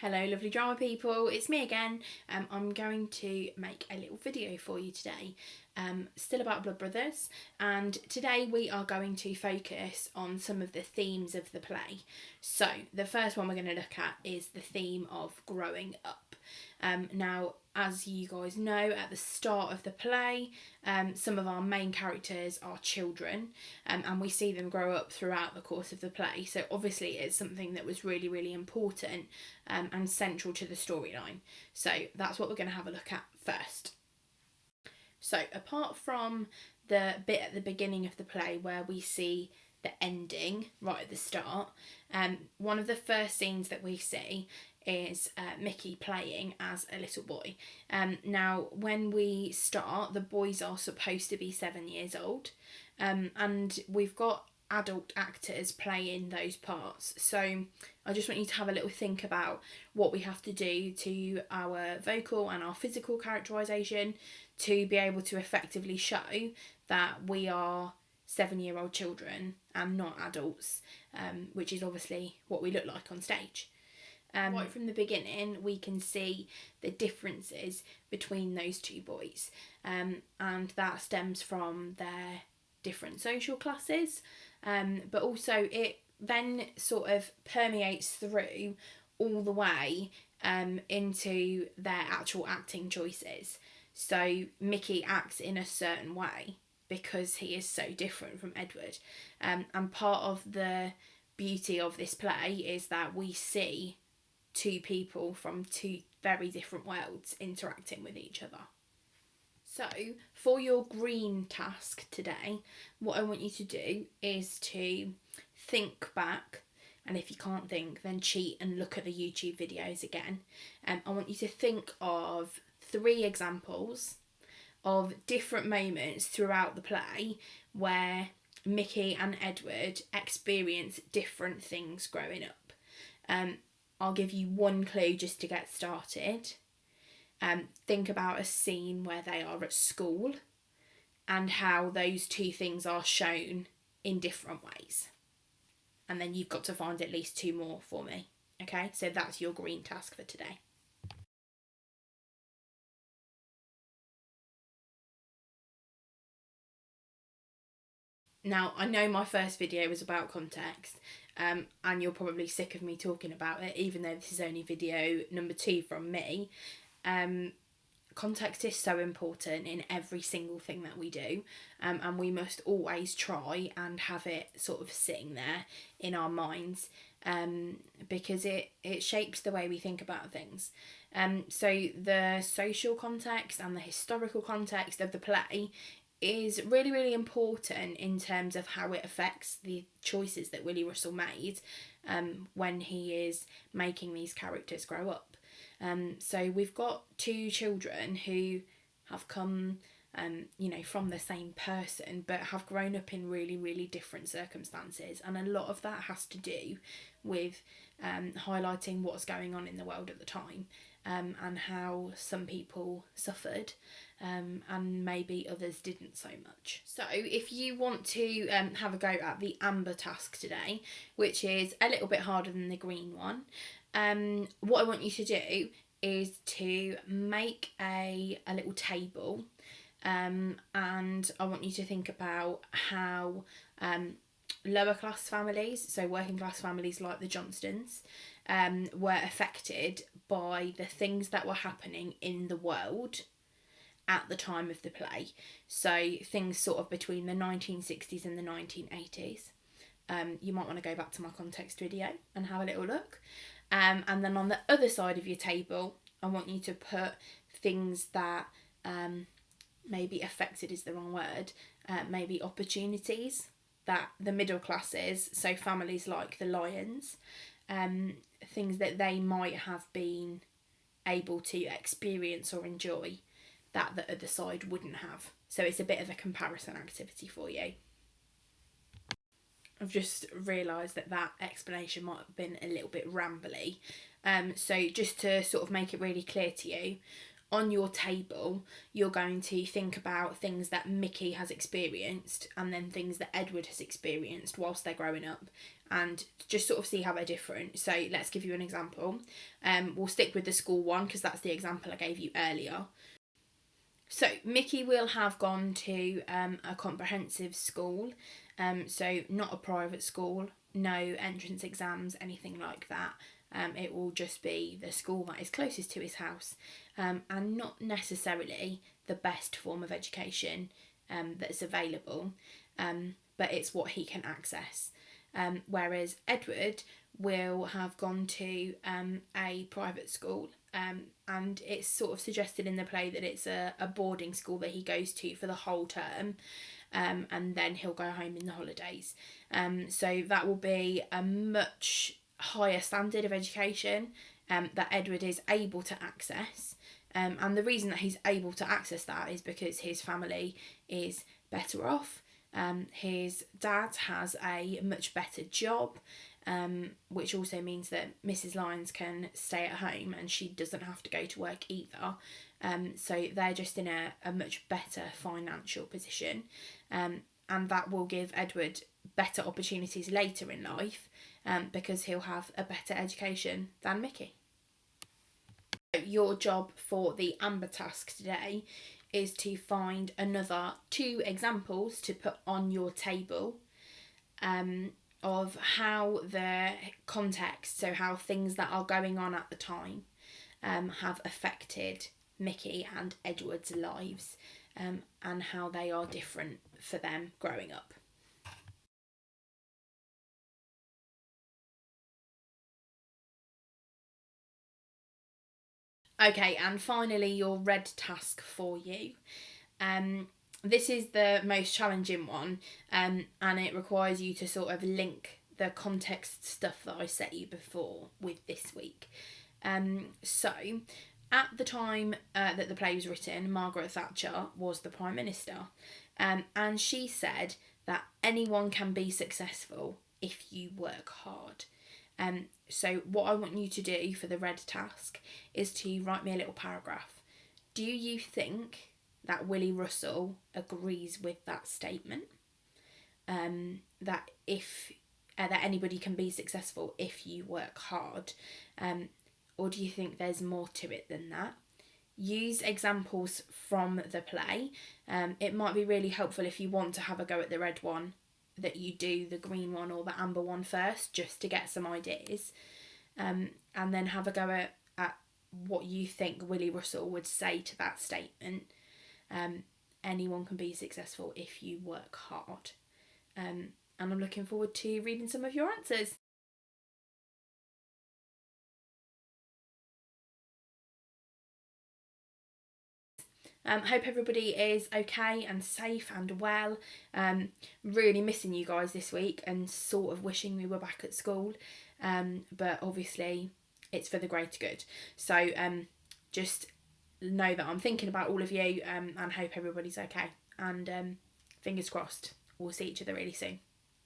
Hello lovely drama people, it's me again. I'm going to make a little video for you today, still about Blood Brothers, and today we are going to focus on some of the themes of the play. So the first one we're going to look at is the theme of growing up. Now, as you guys know, at the start of the play, some of our main characters are children, and we see them grow up throughout the course of the play. So obviously it's something that was really, really important and central to the storyline. So that's what we're going to have a look at first. So apart from the bit at the beginning of the play where we see the ending right at the start, one of the first scenes that we see is Mickey playing as a little boy. Now, when we start, the boys are supposed to be 7 years old, and we've got adult actors playing those parts. So I just want you to have a little think about what we have to do to our vocal and our physical characterisation to be able to effectively show that we are 7-year-old children and not adults, which is obviously what we look like on stage. Right from the beginning, we can see the differences between those two boys, and that stems from their different social classes, but also it then sort of permeates through all the way into their actual acting choices. So Mickey acts in a certain way because he is so different from Edward, and part of the beauty of this play is that we see two people from two very different worlds interacting with each other. So for your green task today, what I want you to do is to think back, and if you can't think, then cheat and look at the YouTube videos again. I want you to think of 3 examples of different moments throughout the play where Mickey and Edward experience different things growing up. I'll give you 1 clue just to get started. Think about a scene where they are at school and how those 2 things are shown in different ways. And then you've got to find at least 2 more for me. Okay, so that's your green task for today. Now, I know my first video was about context, and you're probably sick of me talking about it, even though this is only video number 2 from me. Context is so important in every single thing that we do, and we must always try and have it sort of sitting there in our minds, because it shapes the way we think about things. So the social context and the historical context of the play is really, really important in terms of how it affects the choices that Willy Russell made when he is making these characters grow up. So we've got 2 children who have come from the same person but have grown up in really, really different circumstances, and a lot of that has to do with highlighting what's going on in the world at the time, and how some people suffered and maybe others didn't so much. So if you want to have a go at the amber task today, which is a little bit harder than the green one, what I want you to do is to make a little table, and I want you to think about how lower class families, so working class families like the Johnstons, were affected by the things that were happening in the world at the time of the play. So things sort of between the 1960s and the 1980s. You might want to go back to my context video and have a little look. And then on the other side of your table, I want you to put things that maybe affected is the wrong word, maybe opportunities that the middle classes, so families like the Lyons, things that they might have been able to experience or enjoy that the other side wouldn't have. So it's a bit of a comparison activity for you. I've just realised that explanation might have been a little bit rambly. So just to sort of make it really clear to you, on your table, you're going to think about things that Mickey has experienced and then things that Edward has experienced whilst they're growing up, and just sort of see how they're different. So let's give you an example. We'll stick with the school one because that's the example I gave you earlier. So Mickey will have gone to a comprehensive school, so not a private school, no entrance exams, anything like that. It will just be the school that is closest to his house, and not necessarily the best form of education that's available, but it's what he can access. Whereas Edward will have gone to a private school, and it's sort of suggested in the play that it's a boarding school that he goes to for the whole term, and then he'll go home in the holidays. So that will be a much higher standard of education that Edward is able to access. And the reason that he's able to access that is because his family is better off. His dad has a much better job, which also means that Mrs. Lyons can stay at home and she doesn't have to go to work either. So they're just in a much better financial position, and that will give Edward better opportunities later in life, because he'll have a better education than Mickey. Your job for the Amber task today is to find another 2 examples to put on your table, of how the context, so how things that are going on at the time, have affected Mickey and Edward's lives, and how they are different for them growing up. Okay, and finally your red task for you. This is the most challenging one, and it requires you to sort of link the context stuff that I set you before with this week. So, at the time that the play was written, Margaret Thatcher was the Prime Minister, and she said that anyone can be successful if you work hard. So what I want you to do for the red task is to write me a little paragraph. Do you think that Willy Russell agrees with that statement? That anybody can be successful if you work hard, or do you think there's more to it than that? Use examples from the play. It might be really helpful if you want to have a go at the red one, that you do the green one or the amber one first, just to get some ideas, and then have a go at what you think Willy Russell would say to that statement. Anyone can be successful if you work hard. And I'm looking forward to reading some of your answers. Hope everybody is okay and safe and well. Really missing you guys this week and sort of wishing we were back at school. But obviously it's for the greater good. So just know that I'm thinking about all of you, and hope everybody's okay. And fingers crossed, we'll see each other really soon.